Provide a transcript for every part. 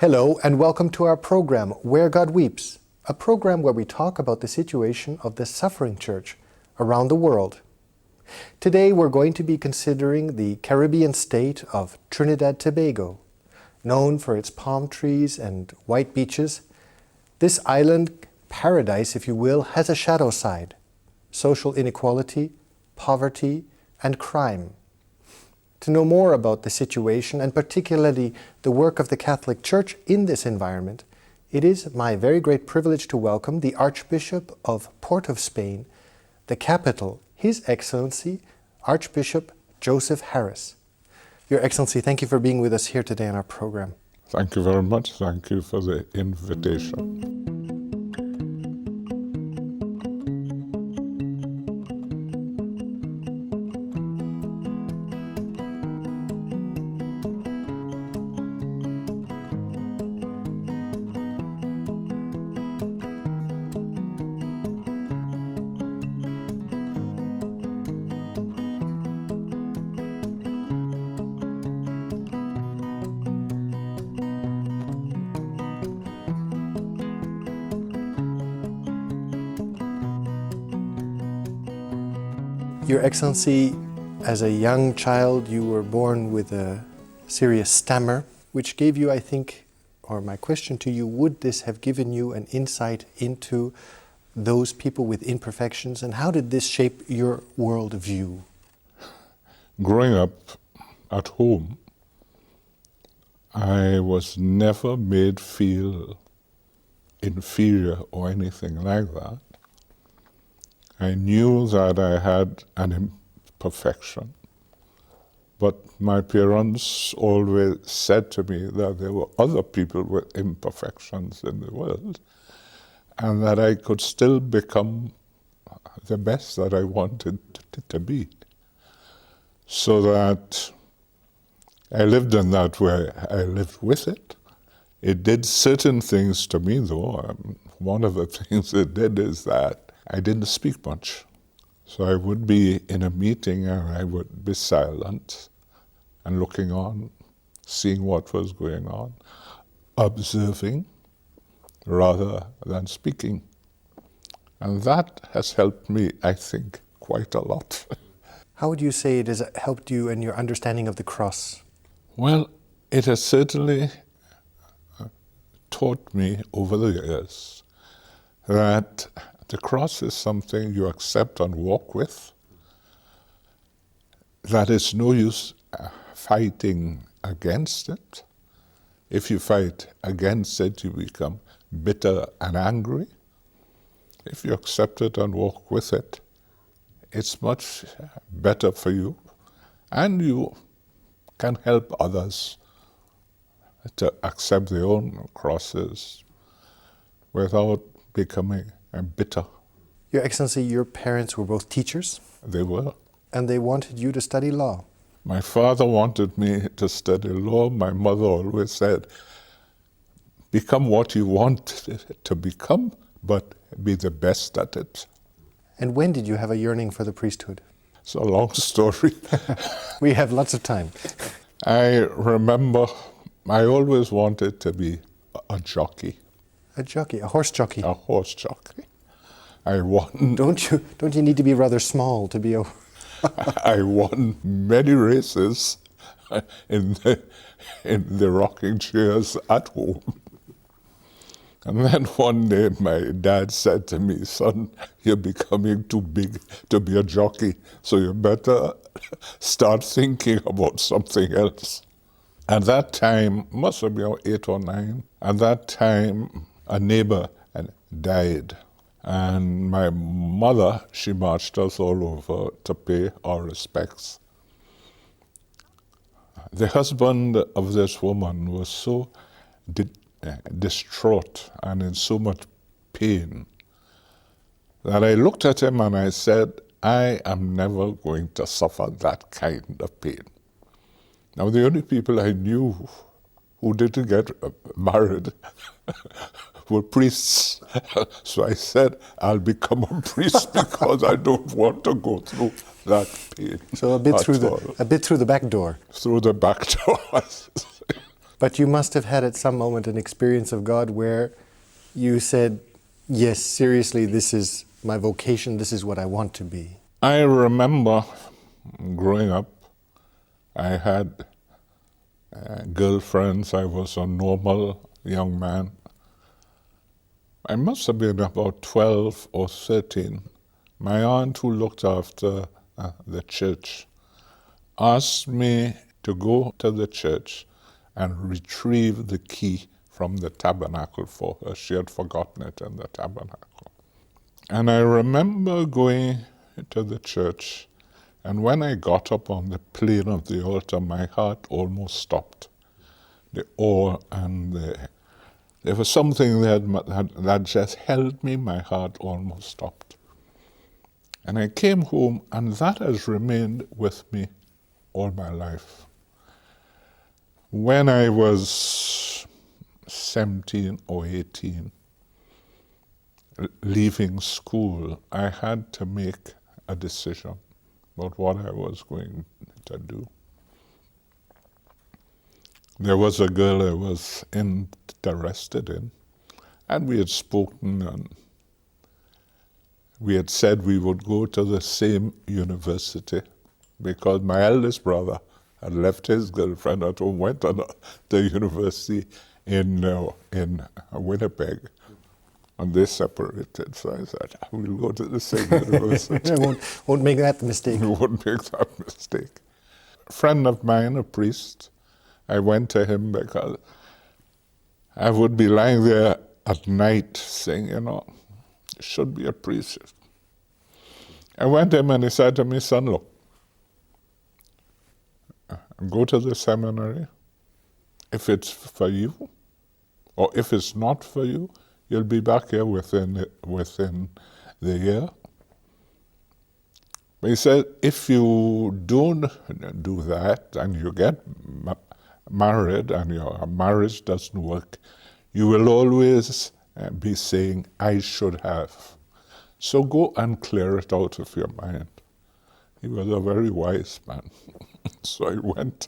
Hello and welcome to our program, Where God Weeps, a program where we talk about the situation of the suffering church around the world. Today we're going to be considering the Caribbean state of Trinidad and Tobago. Known for its palm trees and white beaches, this island paradise, if you will, has a shadow side: social inequality, poverty, and crime. To know more about the situation, and particularly the work of the Catholic Church in this environment, it is my very great privilege to welcome the Archbishop of Port of Spain, the capital, His Excellency, Archbishop Joseph Harris. Your Excellency, thank you for being with us here today on our program. Thank you very much. Thank you for the invitation. Your Excellency, as a young child, you were born with a serious stammer, which gave you, I think, or my question to you, would this have given you an insight into those people with imperfections, and how did this shape your world view? Growing up at home, I was never made feel inferior or anything like that. I knew that I had an imperfection, but my parents always said to me that there were other people with imperfections in the world, and that I could still become the best that I wanted to be. So that I lived in that way. I lived with it. It did certain things to me, though. One of the things it did is that I didn't speak much. So I would be in a meeting and I would be silent and looking on, seeing what was going on, observing rather than speaking. And that has helped me, I think, quite a lot. How would you say it has helped you in your understanding of the cross? Well, it has certainly taught me over the years that the cross is something you accept and walk with, that it's no use fighting against it. If you fight against it, you become bitter and angry. If you accept it and walk with it, it's much better for you, and you can help others to accept their own crosses without becoming bitter. Your Excellency, your parents were both teachers. They were. And they wanted you to study law. My father wanted me to study law. My mother always said, become what you want to become, but be the best at it. And when did you have a yearning for the priesthood? It's a long story. We have lots of time. I remember I always wanted to be a jockey. A jockey, a horse jockey. A horse jockey. I won. Don't you need to be rather small to be a... I won many races in the rocking chairs at home. And then one day my dad said to me, son, you're becoming too big to be a jockey, so you better start thinking about something else. At that time, must have been 8 or 9, at that time a neighbor died. And my mother, she marched us all over to pay our respects. The husband of this woman was so distraught and in so much pain that I looked at him and I said, I am never going to suffer that kind of pain. Now, the only people I knew who didn't get married were priests. So I said, I'll become a priest because I don't want to go through that pain. So a bit through the back door. Through the back door. But you must have had at some moment an experience of God where you said, yes, seriously, this is my vocation, this is what I want to be. I remember growing up, I had girlfriends. I was a normal young man. I must have been about 12 or 13. My aunt, who looked after the church, asked me to go to the church and retrieve the key from the tabernacle for her. She had forgotten it in the tabernacle. And I remember going to the church, and when I got up on the plane of the altar, my heart almost stopped. The awe and there was something that just held me, my heart almost stopped. And I came home, and that has remained with me all my life. When I was 17 or 18, leaving school, I had to make a decision about what I was going to do. There was a girl I was interested in, and we had spoken, and we had said we would go to the same university, because my eldest brother had left his girlfriend at home, went to the university in Winnipeg, and they separated. So I said, we'll go to the same university. won't make that mistake. We wouldn't make that mistake. A friend of mine, a priest, I went to him because I would be lying there at night saying, you should be a priest. I went to him and he said to me, son, look, go to the seminary. If it's for you, or if it's not for you, you'll be back here within the year. But he said, if you don't do that and you get married and your marriage doesn't work, you will always be saying, I should have. So go and clear it out of your mind. He was a very wise man. So I went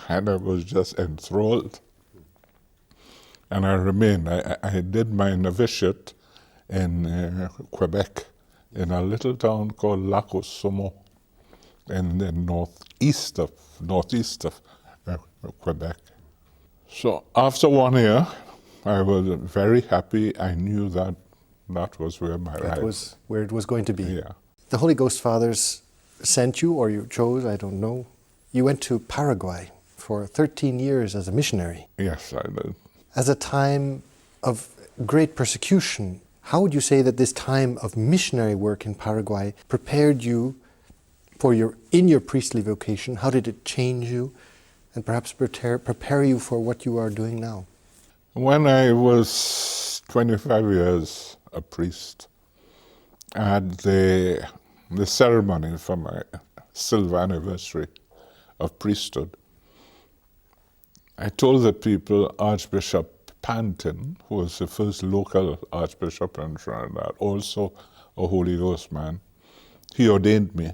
and I was just enthralled. And I remained. I did my novitiate in Quebec, in a little town called Lac-aux-Saumons, in the northeast of Quebec. So after 1 year, I was very happy. I knew that was where my life... That was where it was going to be. Yeah. The Holy Ghost Fathers sent you, or you chose, I don't know. You went to Paraguay for 13 years as a missionary. Yes, I did. As a time of great persecution, how would you say that this time of missionary work in Paraguay prepared you for in your priestly vocation? How did it change you and perhaps prepare you for what you are doing now? When I was 25 years a priest, I had the ceremony for my silver anniversary of priesthood. I told the people Archbishop Pantin, who was the first local archbishop in Trinidad, also a Holy Ghost man, he ordained me.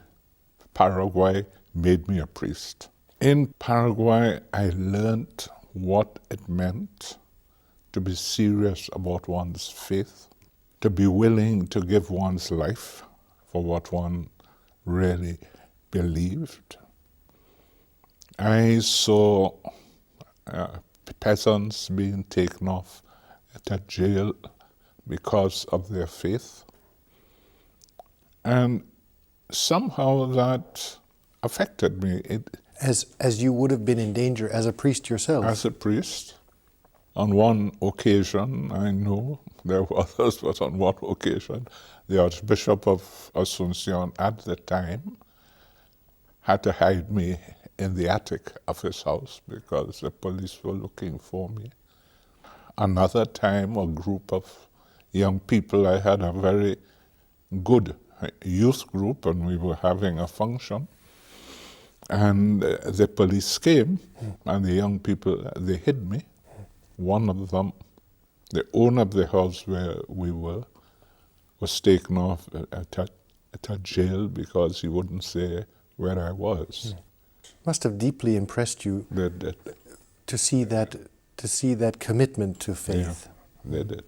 Paraguay made me a priest. In Paraguay, I learned what it meant to be serious about one's faith, to be willing to give one's life for what one really believed. I saw peasants being taken off to jail because of their faith. And somehow that affected me. As you would have been in danger as a priest yourself? As a priest. On one occasion, I know there were others, but on one occasion, the Archbishop of Asunción at the time had to hide me in the attic of his house because the police were looking for me. Another time, a group of young people, I had a very good youth group and we were having a function. And the police came and the young people, they hid me. One of them, the owner of the house where we were, was taken off to jail because he wouldn't say where I was. Must have deeply impressed you to see that to see that commitment to faith. Yeah, they did.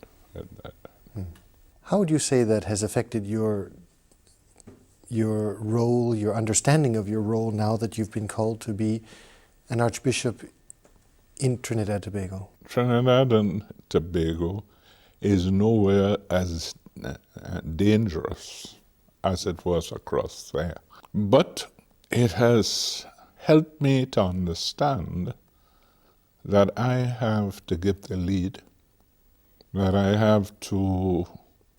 How would you say that has affected your role, your understanding of your role now that you've been called to be an archbishop in Trinidad and Tobago? Trinidad and Tobago is nowhere as dangerous as it was across there. But it has helped me to understand that I have to give the lead, that I have to,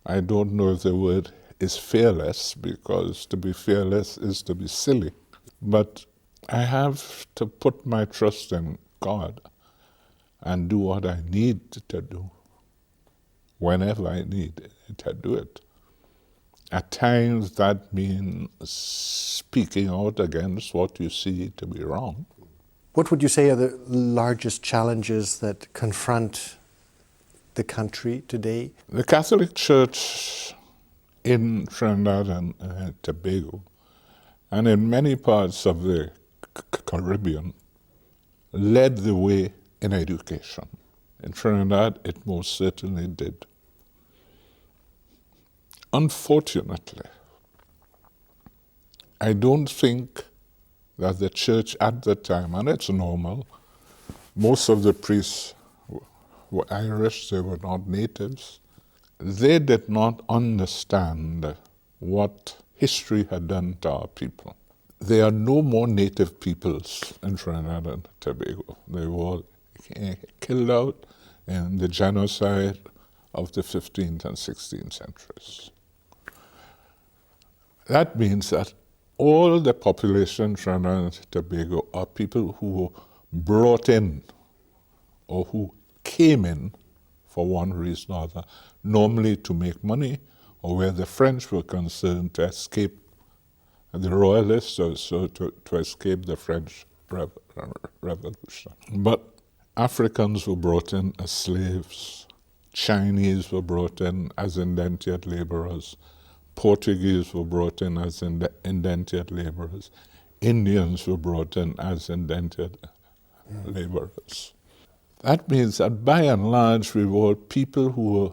I don't know if the word is fearless, because to be fearless is to be silly, but I have to put my trust in God and do what I need to do, whenever I need to do it. At times that means speaking out against what you see to be wrong. What would you say are the largest challenges that confront the country today? The Catholic Church in Trinidad and Tobago, and in many parts of the Caribbean, led the way in education. In Trinidad, it most certainly did. Unfortunately, I don't think that the church at the time, and it's normal, most of the priests were Irish, they were not natives. They did not understand what history had done to our people. There are no more native peoples in Trinidad and Tobago. They were killed out in the genocide of the 15th and 16th centuries. That means that all the population in Trinidad and Tobago are people who were brought in or who came in for one reason or other, normally to make money, or where the French were concerned, to escape the royalists, or so to escape the French Revolution. But Africans were brought in as slaves, Chinese were brought in as indentured laborers, Portuguese were brought in as indentured laborers, Indians were brought in as indentured laborers. That means that by and large we were people who were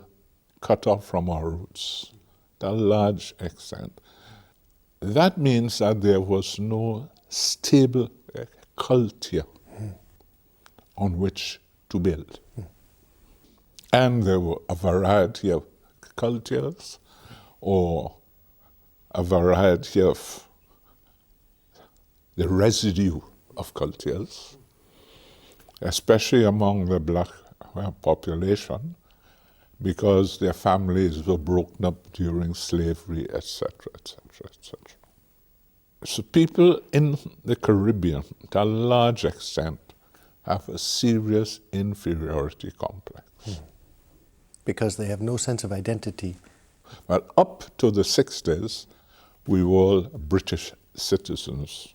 cut off from our roots, to a large extent. That means that there was no stable culture on which to build. And there were a variety of cultures, or a variety of the residue of cultures, especially among the black population, because their families were broken up during slavery, etc., etc., etc. So people in the Caribbean, to a large extent, have a serious inferiority complex. Because they have no sense of identity. Well, up to the 60s, we were all British citizens.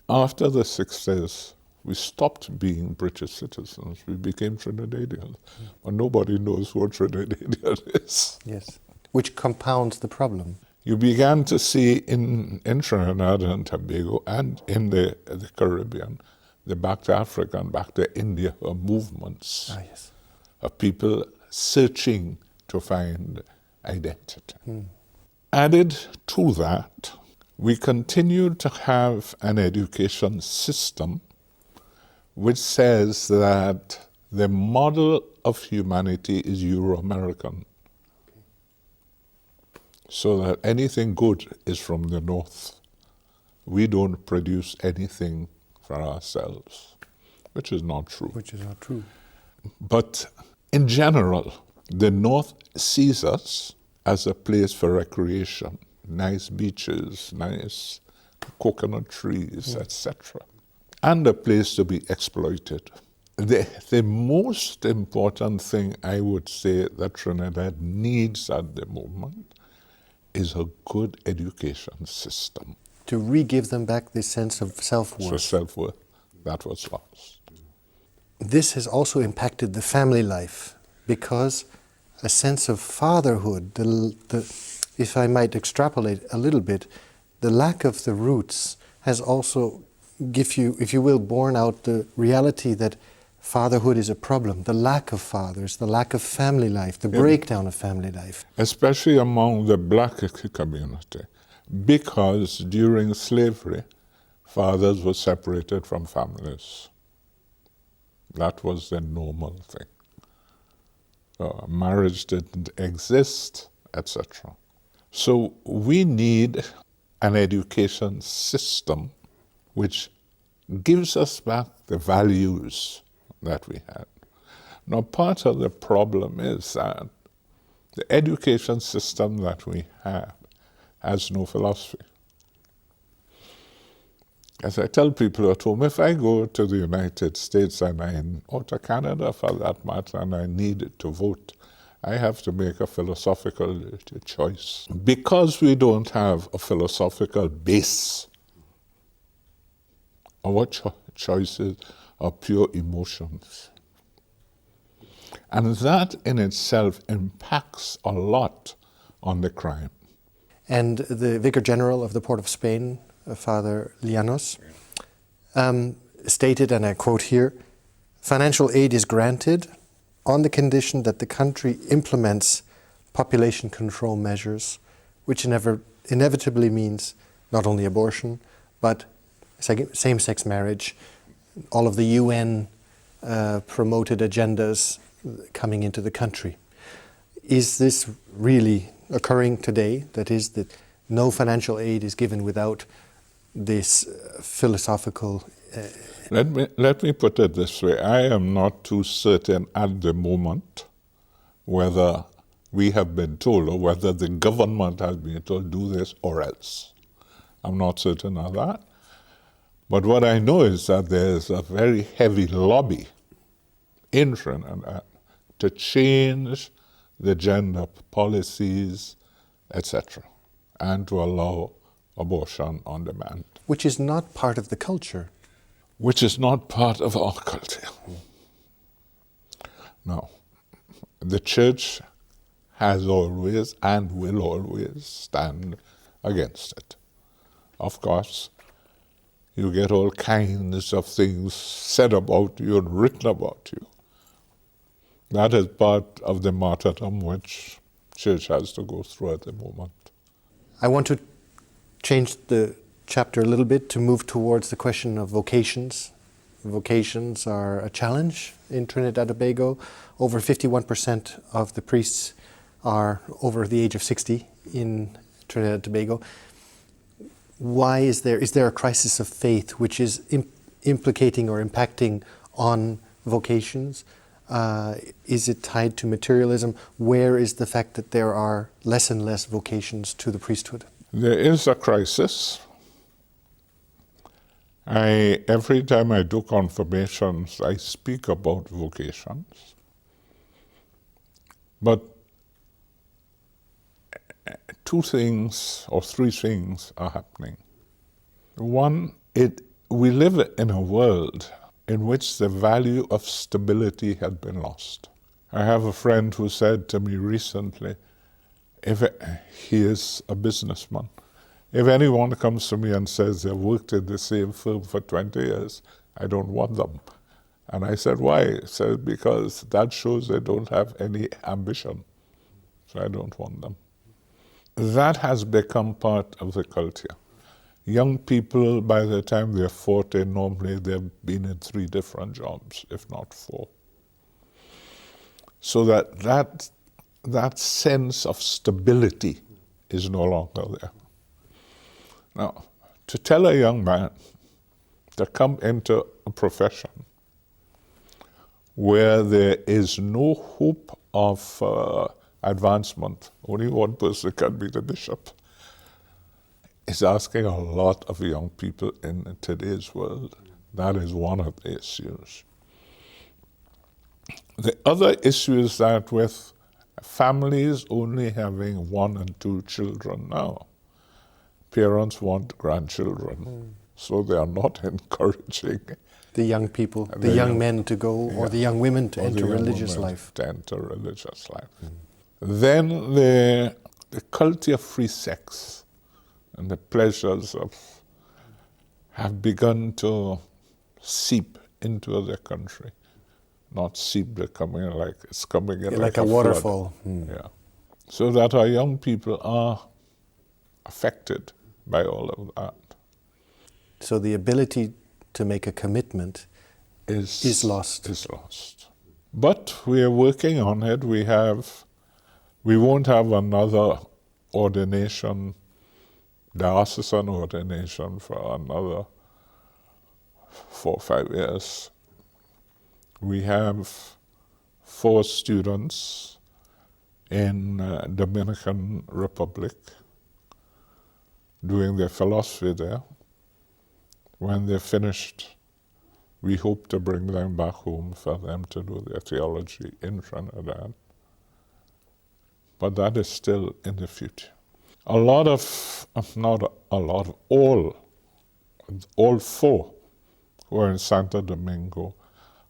After the 60s, we stopped being British citizens. We became Trinidadians. But nobody knows what Trinidadian is. Yes. Which compounds the problem. You began to see in Trinidad and Tobago and in the Caribbean, the Back to Africa and Back to India movements of people searching to find identity. Added to that, we continue to have an education system which says that the model of humanity is Euro-American. So that anything good is from the North. We don't produce anything for ourselves, which is not true. Which is not true. But in general, the North sees us as a place for recreation, nice beaches, nice coconut trees, etc., and a place to be exploited. The most important thing I would say that Trinidad needs at the moment is a good education system. To re-give them back this sense of self-worth. So self-worth, that was lost. This has also impacted the family life, because a sense of fatherhood, if I might extrapolate a little bit, the lack of the roots has also, if you will, borne out the reality that fatherhood is a problem, the lack of fathers, the lack of family life, the breakdown of family life. Especially among the black community, because during slavery, fathers were separated from families. That was the normal thing. Marriage didn't exist, etc. So we need an education system which gives us back the values that we had. Now, part of the problem is that the education system that we have has no philosophy. As I tell people at home, if I go to the United States or to Canada for that matter, and I need to vote, I have to make a philosophical choice. Because we don't have a philosophical base, our choices are pure emotions. And that in itself impacts a lot on the crime. And the Vicar General of the Port of Spain, Father Llanos, stated, and I quote here, "Financial aid is granted on the condition that the country implements population control measures, which inevitably means not only abortion, but same-sex marriage, all of the UN promoted agendas coming into the country." Is this really occurring today? That is, that no financial aid is given without this philosophical... Let me put it this way. I am not too certain at the moment whether we have been told or whether the government has been told do this or else. I'm not certain of that. But what I know is that there's a very heavy lobby in Trinidad to change the gender policies, etc., and to allow abortion on demand. Which is not part of the culture. Which is not part of our culture. Now, the church has always and will always stand against it. Of course, you get all kinds of things said about you and written about you. That is part of the martyrdom which church has to go through at the moment. I want to change the chapter a little bit to move towards the question of vocations. Vocations are a challenge in Trinidad and Tobago. Over 51% of the priests are over the age of 60 in Trinidad and Tobago. Why is there a crisis of faith which is implicating or impacting on vocations? Is it tied to materialism? Where is the fact that there are less and less vocations to the priesthood? There is a crisis. Every time I do confirmations, I speak about vocations. But two things or three things are happening. One, we live in a world in which the value of stability had been lost. I have a friend who said to me recently, he is a businessman, if anyone comes to me and says they've worked in the same firm for 20 years, I don't want them. And I said, why? He said, because that shows they don't have any ambition. So I don't want them. That has become part of the culture. Young people, by the time they're 40, normally they've been in 3 different jobs, if not 4. So that sense of stability is no longer there. Now, to tell a young man to come into a profession where there is no hope of advancement, only one person can be the bishop, is asking a lot of young people in today's world. That is one of the issues. The other issue is that with families only having 1 and 2 children now, parents want grandchildren, so they are not encouraging the young people, the young men to go, or the young women to enter religious life. Then the culture of free sex and the pleasures have begun to seep into the country. not seep, they're coming in like it's coming in Like like a flood. waterfall. Yeah. So that our young people are affected by all of that. So the ability to make a commitment is lost. Is lost. But we are working on it. We won't have another ordination, diocesan ordination for another 4 or 5 years. We have 4 students in Dominican Republic doing their philosophy there. When they're finished, we hope to bring them back home for them to do their theology in Trinidad. But that is still in the future. Not a lot of, all 4 who are in Santo Domingo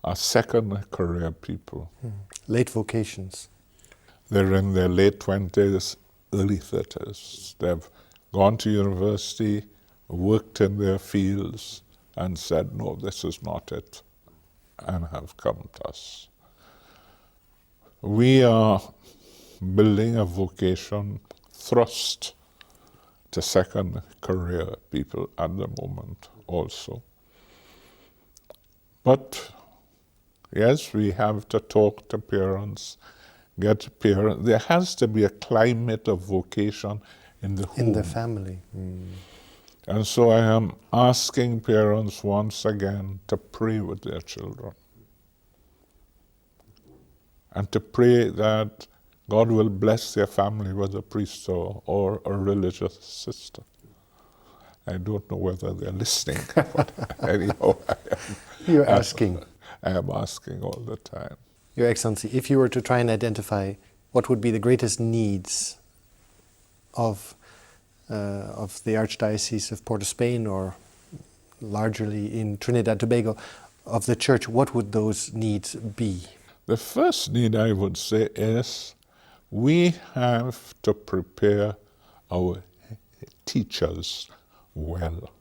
are second career people. Late vocations. They're in their late 20s, early 30s. They've gone to university, worked in their fields, and said, no, this is not it, and have come to us. We are building a vocation thrust to second career people at the moment also. But yes, we have to talk to parents, get parents. There has to be a climate of vocation in the home. In the family. And so I am asking parents once again to pray with their children. And to pray that God will bless their family with a priest or a religious sister. I don't know whether they're listening, but anyhow, You're asking. I am asking all the time. Your Excellency, if you were to try and identify what would be the greatest needs of the Archdiocese of Port of Spain, or largely in Trinidad and Tobago, of the Church, what would those needs be? The first need, I would say, is we have to prepare our teachers well.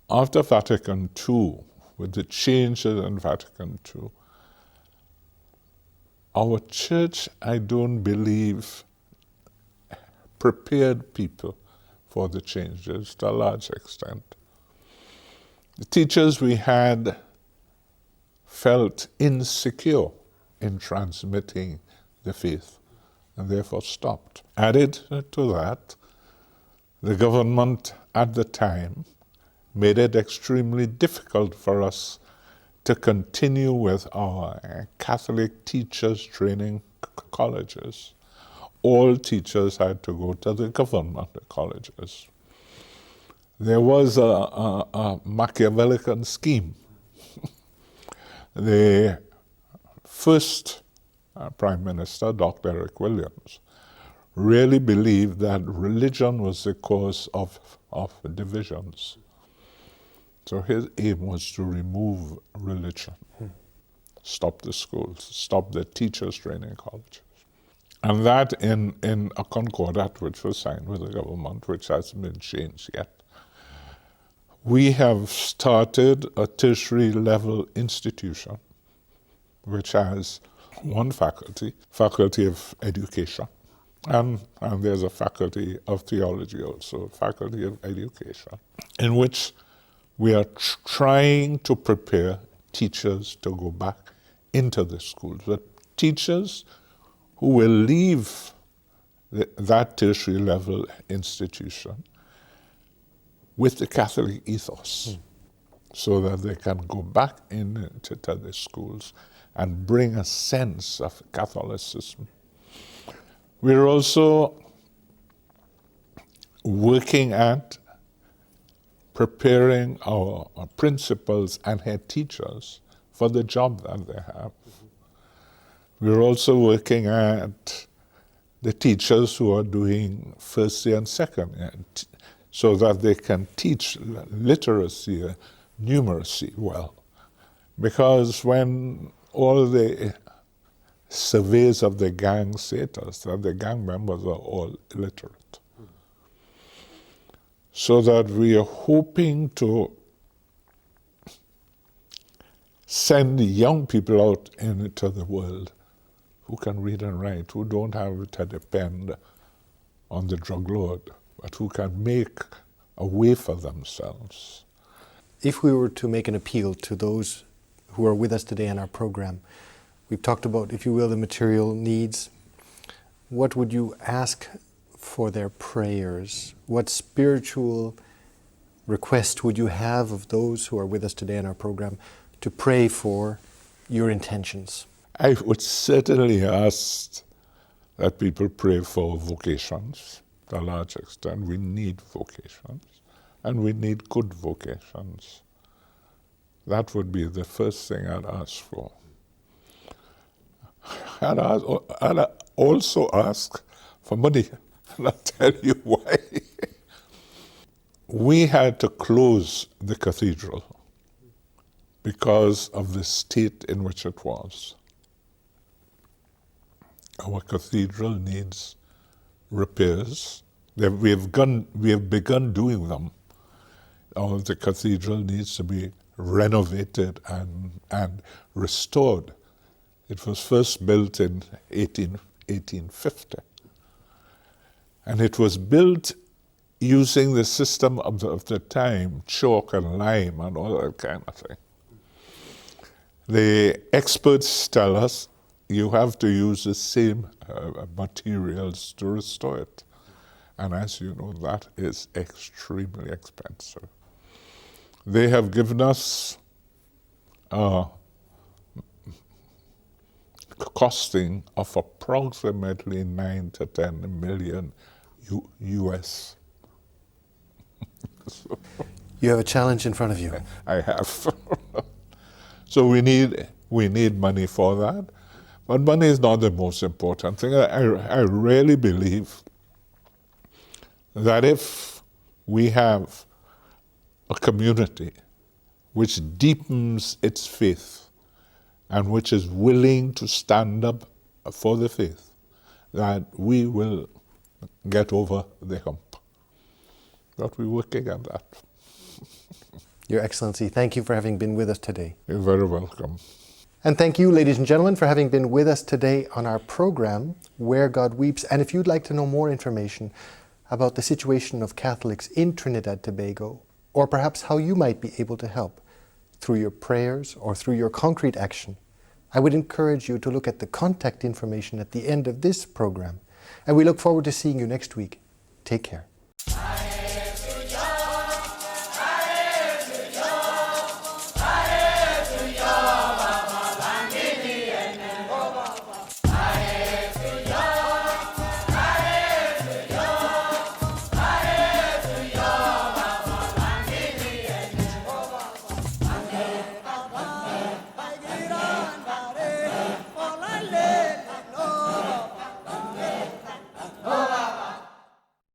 After Vatican II, with the changes in Vatican II, our church, I don't believe, prepared people for the changes to a large extent. The teachers we had felt insecure in transmitting the faith and therefore stopped. Added to that, the government at the time made it extremely difficult for us to continue with our Catholic teachers training colleges. All teachers had to go to the government colleges. There was a Machiavellian scheme. The first Prime Minister, Dr. Eric Williams, really believed that religion was the cause of divisions. So his aim was to remove religion, stop the schools, stop the teachers training colleges. And that in a concordat which was signed with the government, which hasn't been changed yet. We have started a tertiary level institution which has one faculty of education, and there's a faculty of theology also, faculty of education, in which we are trying to prepare teachers to go back into the schools, but teachers who will leave that tertiary level institution with the Catholic ethos, so that they can go back into the schools and bring a sense of Catholicism. We're also working at preparing our principals and head teachers for the job that they have. We're also working at the teachers who are doing first year and second year, so that they can teach literacy, numeracy well. Because when all the surveys of the gang say to us that the gang members are all illiterate. So that we are hoping to send young people out into the world who can read and write, who don't have to depend on the drug lord, but who can make a way for themselves. If we were to make an appeal to those who are with us today in our program, we've talked about, if you will, the material needs. What would you ask for their prayers? What spiritual request would you have of those who are with us today in our program to pray for your intentions? I would certainly ask that people pray for vocations to a large extent. We need vocations, and we need good vocations. That would be the first thing I'd ask for. I'd also ask for money, and I'll tell you why. We had to close the cathedral because of the state in which it was. Our cathedral needs repairs. We have begun doing them. The cathedral needs to be renovated and restored. It was first built in 1850. And it was built using the system of the time, chalk and lime and all that kind of thing. The experts tell us you have to use the same materials to restore it. And as you know, that is extremely expensive. They have given us a costing of approximately 9 to 10 million US. So, You have a challenge in front of you. I have. So we need money for that. But money is not the most important thing. I really believe that if we have a community which deepens its faith and which is willing to stand up for the faith, that we will get over the hump. But we're working on that. Your Excellency, thank you for having been with us today. You're very welcome. And thank you, ladies and gentlemen, for having been with us today on our program, Where God Weeps. And if you'd like to know more information about the situation of Catholics in Trinidad and Tobago, or perhaps how you might be able to help through your prayers or through your concrete action, I would encourage you to look at the contact information at the end of this program. And we look forward to seeing you next week. Take care.